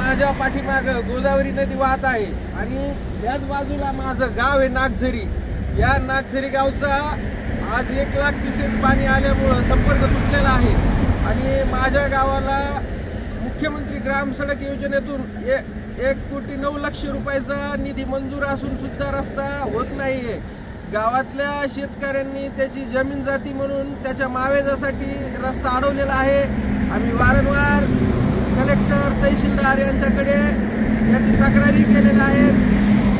माझ्या पाठीमागं गोदावरी नदी वाहत आहे आणि याच बाजूला माझं गाव आहे नागझरी। या नागझरी गावचा आज 1 लाख क्युसेस पाणी आल्यामुळं संपर्क तुटलेला आहे आणि माझ्या गावाला मुख्यमंत्री ग्राम सडक योजनेतून 1,09,00,000 रुपयाचा निधी मंजूर असून सुद्धा रस्ता होत नाहीये। गावातल्या शेतकऱ्यांनी त्याची जमीन जाती म्हणून त्याच्या मावेजासाठी रस्ता अडवलेला आहे। आम्ही वारंवार कलेक्टर तहसीलदार यांच्याकडे याची तक्रारी केलेल्या आहेत।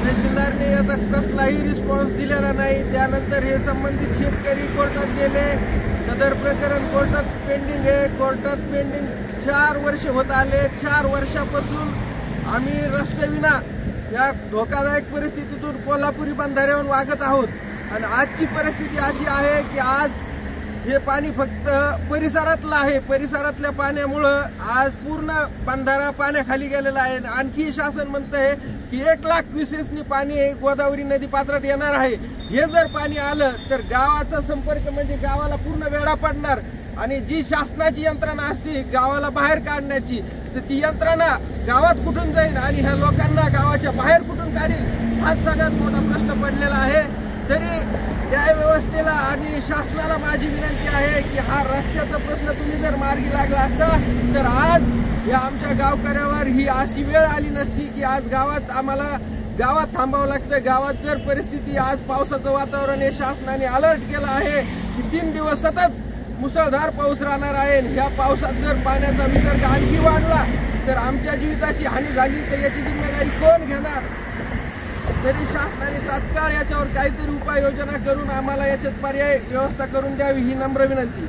तहसीलदारने याचा कसलाही रिस्पॉन्स दिलेला नाही। त्यानंतर हे संबंधित शेतकरी कोर्टात गेले। सदर प्रकरण कोर्टात पेंडिंग आहे। कोर्टात पेंडिंग 4 वर्ष होत आले। 4 वर्षापासून आम्ही रस्त्याविना या धोकादायक परिस्थितीतून कोल्हापुरी बंधाऱ्यावर वागत आहोत आणि आजची परिस्थिती अशी आहे की आज हे पाणी फक्त परिसरातलं आहे। परिसरातल्या पाण्यामुळं आज पूर्ण बंधारा पाण्याखाली गेलेला आहे। आणखी शासन म्हणतंय की 1 लाख क्युसेसनी पाणी गोदावरी नदी पात्रात येणार आहे। हे जर पाणी आलं तर गावाचा संपर्क म्हणजे गावाला पूर्ण वेढा पडणार आणि जी शासनाची यंत्रणा असते गावाला बाहेर काढण्याची तर ती यंत्रणा गावात कुठून जाईल आणि ह्या लोकांना गावाच्या बाहेर कुठून काढेल हाच सगळ्यात मोठा प्रश्न पडलेला आहे। तरी न्याय व्यवस्थेला आणि शासनाला माझी विनंती आहे की हा रस्त्याचा प्रश्न तुम्ही जर मार्गी लागला असता तर आज या आमच्या गावकऱ्यावर ही अशी वेळ आली नसती की आज आम्हाला गावात थांबावं लागतं। गावात जर परिस्थिती आज पावसाचं वातावरण आहे, शासनाने अलर्ट केला आहे की 3 दिवस सतत मुसळधार पाऊस राहणार आहे। ह्या पावसात जर पाण्याचा विसर्ग आणखी वाढला तर आमच्या जीविताची हानी झाली तर याची जिम्मेदारी कोण घेणार? तरी शासनाने तात्काळ याच्यावर काहीतरी उपाययोजना करून आम्हाला याच्यात पर्याय व्यवस्था करून द्यावी ही नम्र विनंती।